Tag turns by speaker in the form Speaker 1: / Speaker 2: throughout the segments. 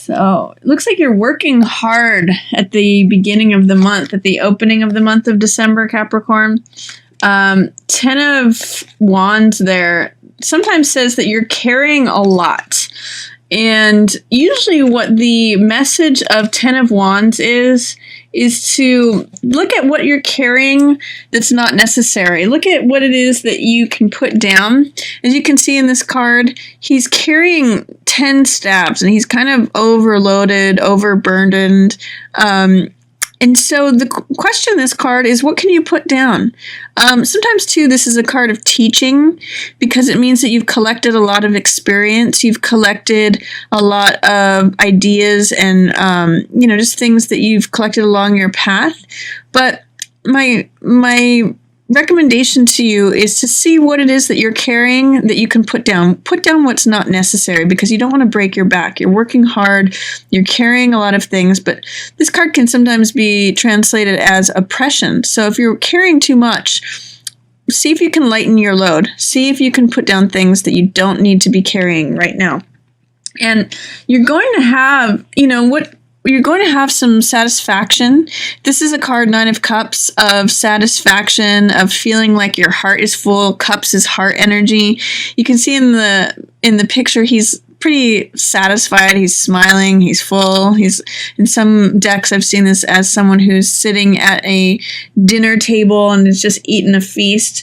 Speaker 1: So it looks like you're working hard at the beginning of the month, at the opening of the month of December, Capricorn. 10 of Wands there sometimes says that you're carrying a lot. And usually what the message of 10 of Wands is to look at what you're carrying that's not necessary. Look at what it is that you can put down. As you can see in this card, he's carrying 10 staves and he's kind of overloaded, overburdened. And so the question in this card is, what can you put down? Sometimes, too, this is a card of teaching because it means that you've collected a lot of experience. You've collected a lot of ideas and, just things that you've collected along your path. But my recommendation to you is to see what it is that you're carrying that you can put down. Put down what's not necessary because you don't want to break your back. You're working hard. You're carrying a lot of things, but this card can sometimes be translated as oppression. So if you're carrying too much, see if you can lighten your load. See if you can put down things that you don't need to be carrying right now. And you're going to have, you're going to have some satisfaction. This is a card, 9 of Cups, of satisfaction, of feeling like your heart is full. Cups is heart energy. You can see in the picture, he's pretty satisfied. He's smiling. He's full. He's in some decks, I've seen this as someone who's sitting at a dinner table and is just eating a feast.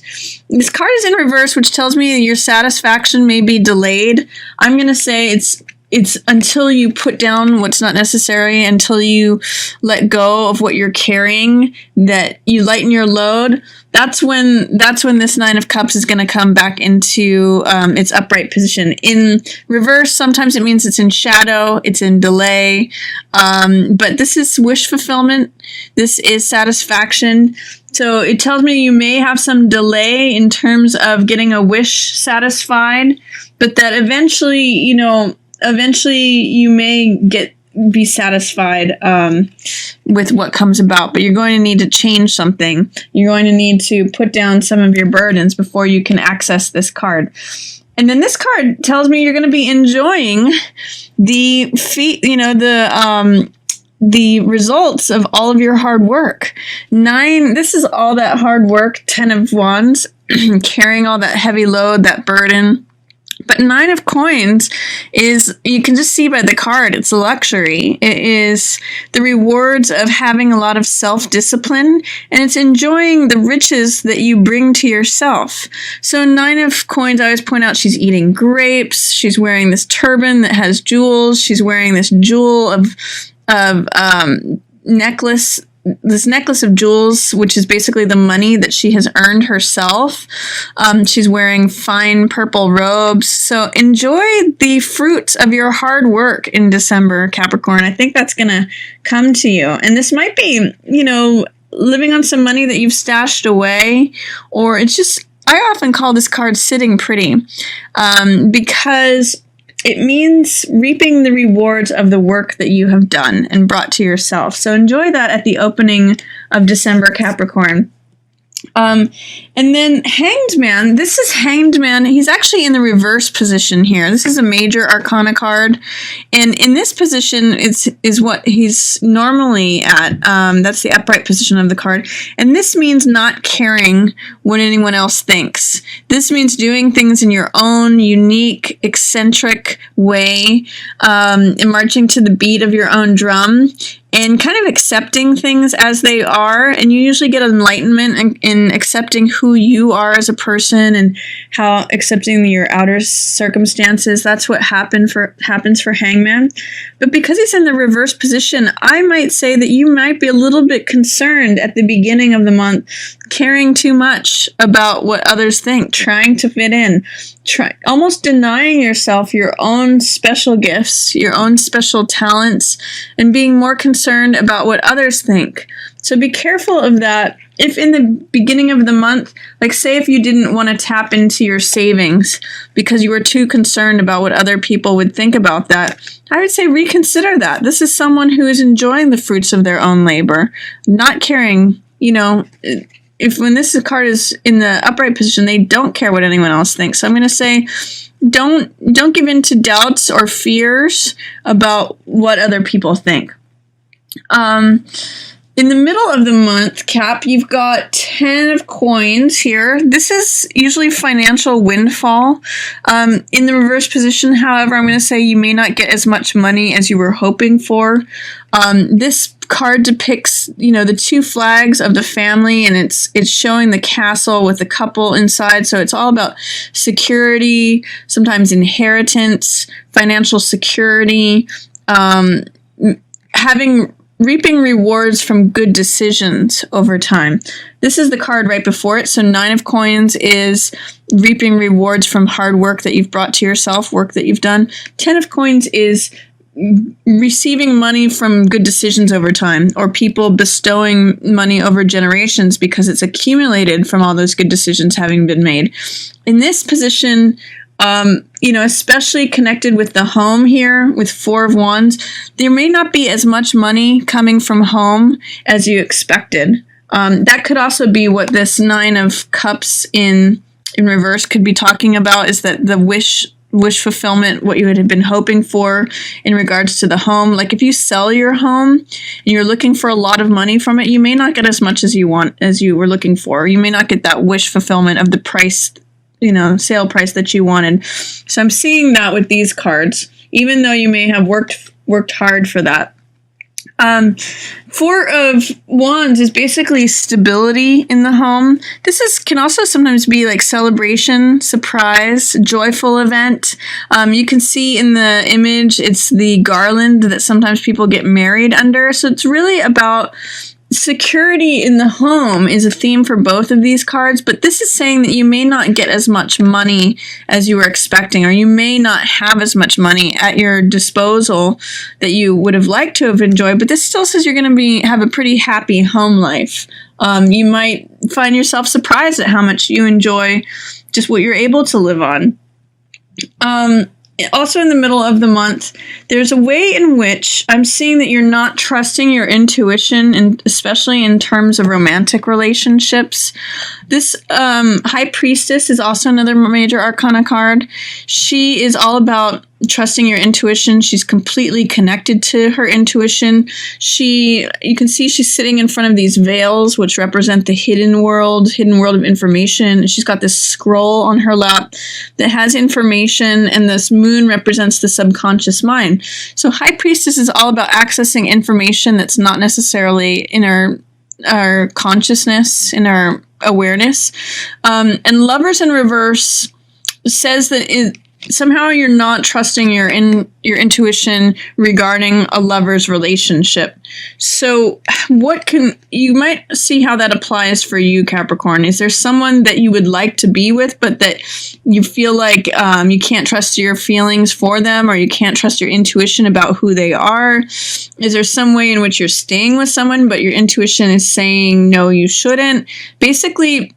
Speaker 1: This card is in reverse, which tells me your satisfaction may be delayed. I'm going to say it's until you put down what's not necessary, until you let go of what you're carrying, that you lighten your load. That's when this 9 of Cups is going to come back into its upright position. In reverse, sometimes it means it's in shadow, it's in delay, but this is wish fulfillment. This is satisfaction. So it tells me you may have some delay in terms of getting a wish satisfied, but that eventually, you may be satisfied with what comes about, but you're going to need to change something. You're going to need to put down some of your burdens before you can access this card. And then this card tells me you're going to be enjoying the results of all of your hard work. 9, this is all that hard work, 10 of Wands, carrying all that heavy load, that burden. But 9 of Coins is, you can just see by the card, it's a luxury. It is the rewards of having a lot of self-discipline, and it's enjoying the riches that you bring to yourself. So 9 of Coins, I always point out, she's eating grapes, she's wearing this turban that has jewels, she's wearing this jewel of necklace, this necklace of jewels, which is basically the money that she has earned herself. She's wearing fine purple robes. So enjoy the fruits of your hard work in December, Capricorn. I think that's going to come to you. And this might be, living on some money that you've stashed away, or it's just, I often call this card sitting pretty, because it means reaping the rewards of the work that you have done and brought to yourself. So enjoy that at the opening of December, Capricorn. And then Hanged Man, this is Hanged Man. He's actually in the reverse position here. This is a major arcana card. And in this position is what he's normally at. That's the upright position of the card. And this means not caring what anyone else thinks. This means doing things in your own unique, eccentric way, and marching to the beat of your own drum, and kind of accepting things as they are. And you usually get enlightenment in accepting who you are as a person and how accepting your outer circumstances. That's what happens for Hangman. But because he's in the reverse position, I might say that you might be a little bit concerned at the beginning of the month, caring too much about what others think, trying to fit in, almost denying yourself your own special gifts, your own special talents, and being more concerned about what others think. So be careful of that. If in the beginning of the month, like say if you didn't want to tap into your savings because you were too concerned about what other people would think about that, I would say reconsider that. This is someone who is enjoying the fruits of their own labor, not caring, if when this card is in the upright position, they don't care what anyone else thinks. So I'm going to say don't give in to doubts or fears about what other people think. In the middle of the month, Cap, you've got 10 of coins here. This is usually financial windfall. In the reverse position, however, I'm going to say you may not get as much money as you were hoping for. This card depicts, the two flags of the family, and it's showing the castle with the couple inside. So it's all about security, sometimes inheritance, financial security, reaping rewards from good decisions over time. This is the card right before it. So 9 of coins is reaping rewards from hard work that you've brought to yourself, work that you've done. 10 of coins is receiving money from good decisions over time, or people bestowing money over generations because it's accumulated from all those good decisions having been made. In this position, especially connected with the home here with 4 of Wands, there may not be as much money coming from home as you expected. That could also be what this 9 of Cups in reverse could be talking about, is that the wish fulfillment, what you had been hoping for in regards to the home. Like if you sell your home and you're looking for a lot of money from it, you may not get as much as you were looking for. You may not get that wish fulfillment of the price, sale price that you wanted. So I'm seeing that with these cards, even though you may have worked hard for that. 4 of Wands is basically stability in the home. This can also sometimes be like celebration, surprise, joyful event. You can see in the image, it's the garland that sometimes people get married under. So it's really about security in the home is a theme for both of these cards, but this is saying that you may not get as much money as you were expecting, or you may not have as much money at your disposal that you would have liked to have enjoyed, but this still says you're going to have a pretty happy home life. You might find yourself surprised at how much you enjoy just what you're able to live on. Also in the middle of the month, there's a way in which I'm seeing that you're not trusting your intuition, and especially in terms of romantic relationships. This High Priestess is also another major arcana card. She is all about trusting your intuition. She's completely connected to her intuition. You can see she's sitting in front of these veils, which represent the hidden world of information. She's got this scroll on her lap that has information, and this moon represents the subconscious mind. So High Priestess is all about accessing information that's not necessarily in our consciousness, in our awareness. And Lovers in reverse says that somehow you're not trusting your intuition regarding a lover's relationship. So you might see how that applies for you, Capricorn. Is there someone that you would like to be with, but that you feel like you can't trust your feelings for them, or you can't trust your intuition about who they are? Is there some way in which you're staying with someone, but your intuition is saying, no, you shouldn't? Basically,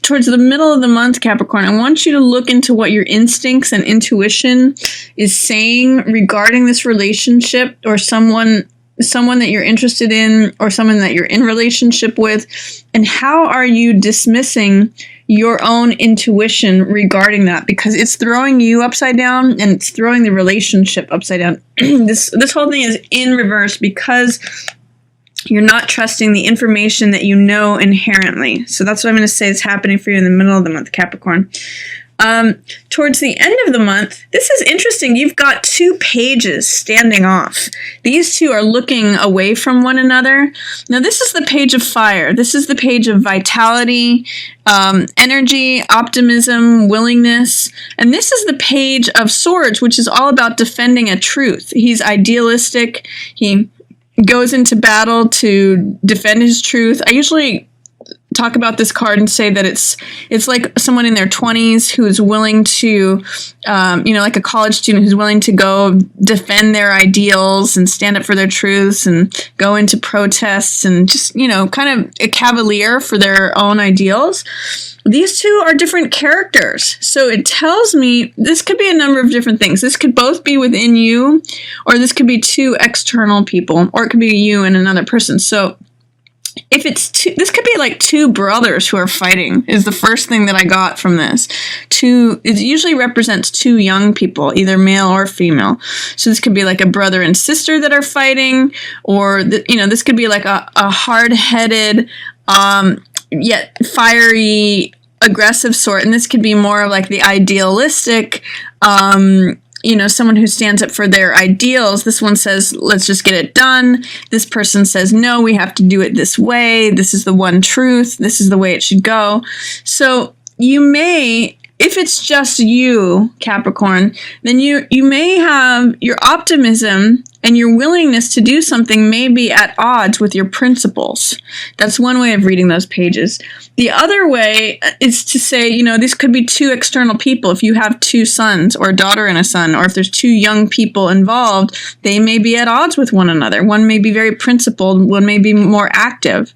Speaker 1: towards the middle of the month, Capricorn, I want you to look into what your instincts and intuition is saying regarding this relationship, or someone that you're interested in, or someone that you're in relationship with, and how are you dismissing your own intuition regarding that, because it's throwing you upside down and it's throwing the relationship upside down. This whole thing is in reverse because you're not trusting the information that you know inherently. So that's what I'm going to say is happening for you in the middle of the month, Capricorn. Towards the end of the month, this is interesting. You've got 2 pages standing off. These 2 are looking away from one another. Now, this is the page of fire. This is the page of vitality, energy, optimism, willingness. And this is the page of swords, which is all about defending a truth. He's idealistic. He goes into battle to defend his truth. I usually talk about this card and say that it's like someone in their 20s who's willing to, like a college student who's willing to go defend their ideals and stand up for their truths and go into protests and just, kind of a cavalier for their own ideals. These 2 are different characters. So it tells me this could be a number of different things. This could both be within you, or this could be 2 external people, or it could be you and another person. So if it's two, this could be like two brothers who are fighting is the first thing that I got from this. It usually represents two young people, either male or female. So this could be like a brother and sister that are fighting, or this could be like a hard-headed, yet fiery, aggressive sort. And this could be more of like the idealistic, someone who stands up for their ideals. This one says, let's just get it done. This person says, no, we have to do it this way. This is the one truth. This is the way it should go. So you may, if it's just you, Capricorn, then you may have your optimism and your willingness to do something may be at odds with your principles. That's one way of reading those pages. The other way is to say, these could be two external people. If you have two sons or a daughter and a son, or if there's two young people involved, they may be at odds with one another. One may be very principled, one may be more active.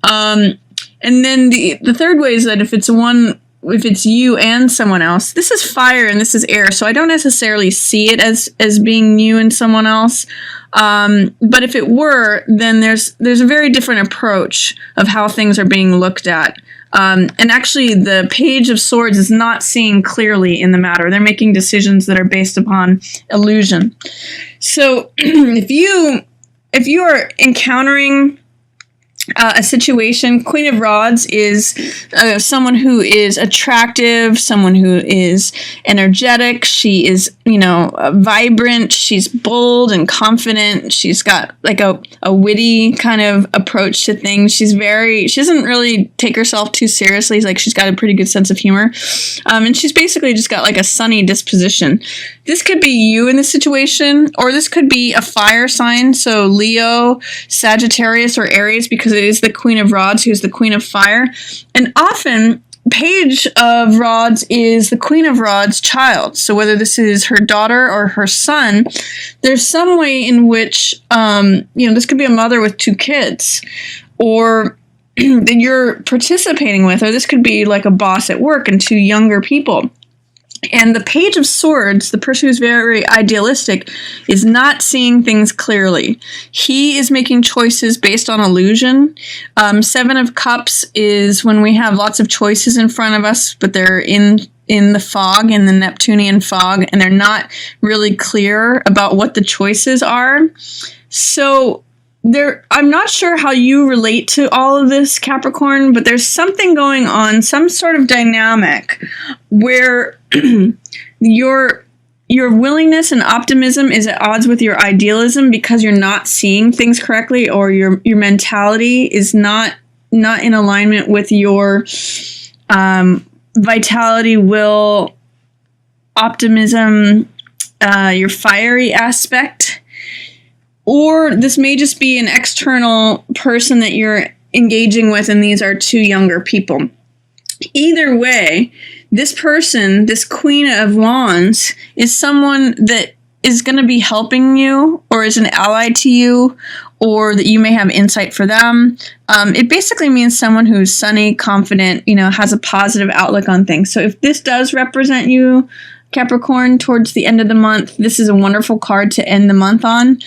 Speaker 1: And then the third way is that if it's you and someone else, this is fire and this is air, so I don't necessarily see it as being you and someone else. But if it were, then there's a very different approach of how things are being looked at. And actually, the Page of Swords is not seeing clearly in the matter. They're making decisions that are based upon illusion. So if you are encountering a situation, Queen of Rods is someone who is attractive, someone who is energetic. She is, vibrant. She's bold and confident. She's got like a witty kind of approach to things. She doesn't really take herself too seriously. Like, she's got a pretty good sense of humor. And she's basically just got like a sunny disposition. This could be you in this situation, or this could be a fire sign. So Leo, Sagittarius, or Aries, because it is the Queen of Rods who's the Queen of Fire. And often, Page of Rods is the Queen of Rods' child. So whether this is her daughter or her son, there's some way in which, this could be a mother with two kids, or that you're participating with, or this could be like a boss at work and two younger people. And the Page of Swords, the person who's very idealistic, is not seeing things clearly. He is making choices based on illusion. Seven of Cups is when we have lots of choices in front of us, but they're in the fog, in the Neptunian fog, and they're not really clear about what the choices are. So I'm not sure how you relate to all of this, Capricorn, but there's something going on, some sort of dynamic where your willingness and optimism is at odds with your idealism because you're not seeing things correctly, or your mentality is not in alignment with your vitality, will, optimism, your fiery aspect. Or this may just be an external person that you're engaging with, and these are two younger people. Either way, this person, this Queen of Wands, is someone that is going to be helping you, or is an ally to you, or that you may have insight for them. It basically means someone who's sunny, confident, has a positive outlook on things. So if this does represent you, Capricorn, towards the end of the month, this is a wonderful card to end the month on.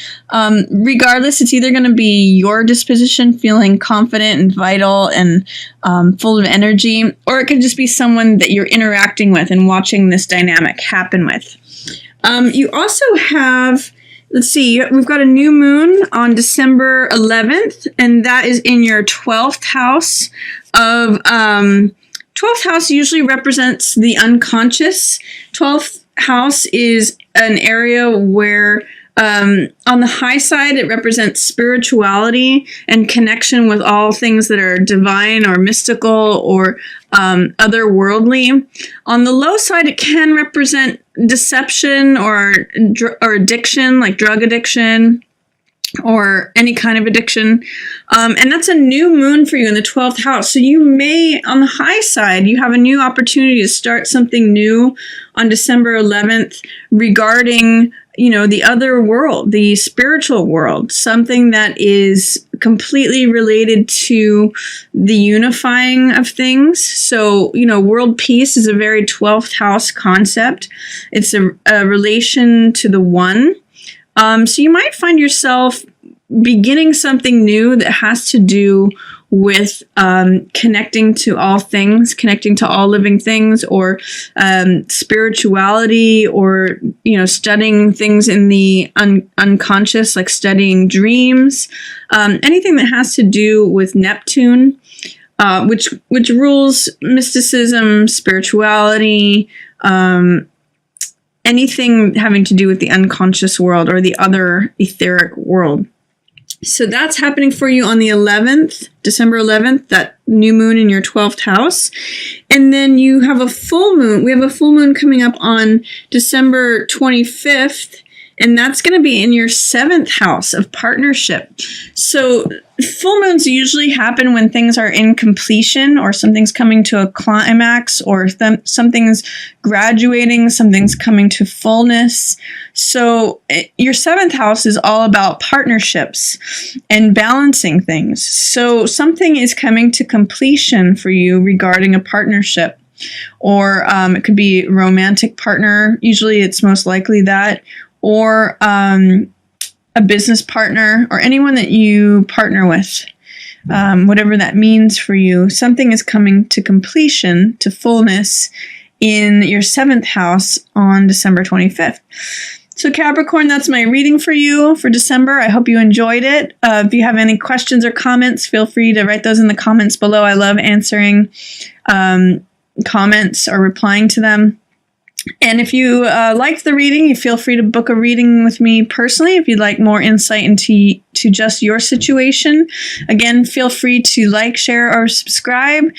Speaker 1: Regardless, it's either going to be your disposition, feeling confident and vital and full of energy, or it could just be someone that you're interacting with and watching this dynamic happen with. You also have, let's see, we've got a new moon on December 11th, and that is in your 12th house of 12th house usually represents the unconscious. 12th house is an area where on the high side, it represents spirituality and connection with all things that are divine or mystical or otherworldly. On the low side, it can represent deception or addiction, like drug addiction, or any kind of addiction. And that's a new moon for you in the 12th house. So you may, on the high side, you have a new opportunity to start something new on December 11th regarding, the other world, the spiritual world, something that is completely related to the unifying of things. So, world peace is a very 12th house concept. It's a relation to the one. So you might find yourself beginning something new that has to do with connecting to all things, connecting to all living things, or spirituality, or, you know, studying things in the unconscious, like studying dreams, anything that has to do with Neptune, which rules mysticism, spirituality, anything having to do with the unconscious world or the other etheric world. So that's happening for you on the 11th, December 11th, that new moon in your 12th house. And then you have a full moon. We have a full moon coming up on December 25th, and that's going to be in your 7th house of partnership. So full moons usually happen when things are in completion, or something's coming to a climax, or something's graduating, something's coming to fullness. So your 7th house is all about partnerships and balancing things. So something is coming to completion for you regarding a partnership, or it could be a romantic partner. Usually it's most likely that, or a business partner, or anyone that you partner with, whatever that means for you. Something is coming to completion, to fullness, in your 7th house on December 25th. So Capricorn, that's my reading for you for December. I hope you enjoyed it. If you have any questions or comments, feel free to write those in the comments below. I love answering comments or replying to them. And if you liked the reading, you feel free to book a reading with me personally if you'd like more insight into just your situation. Again, feel free to like, share, or subscribe.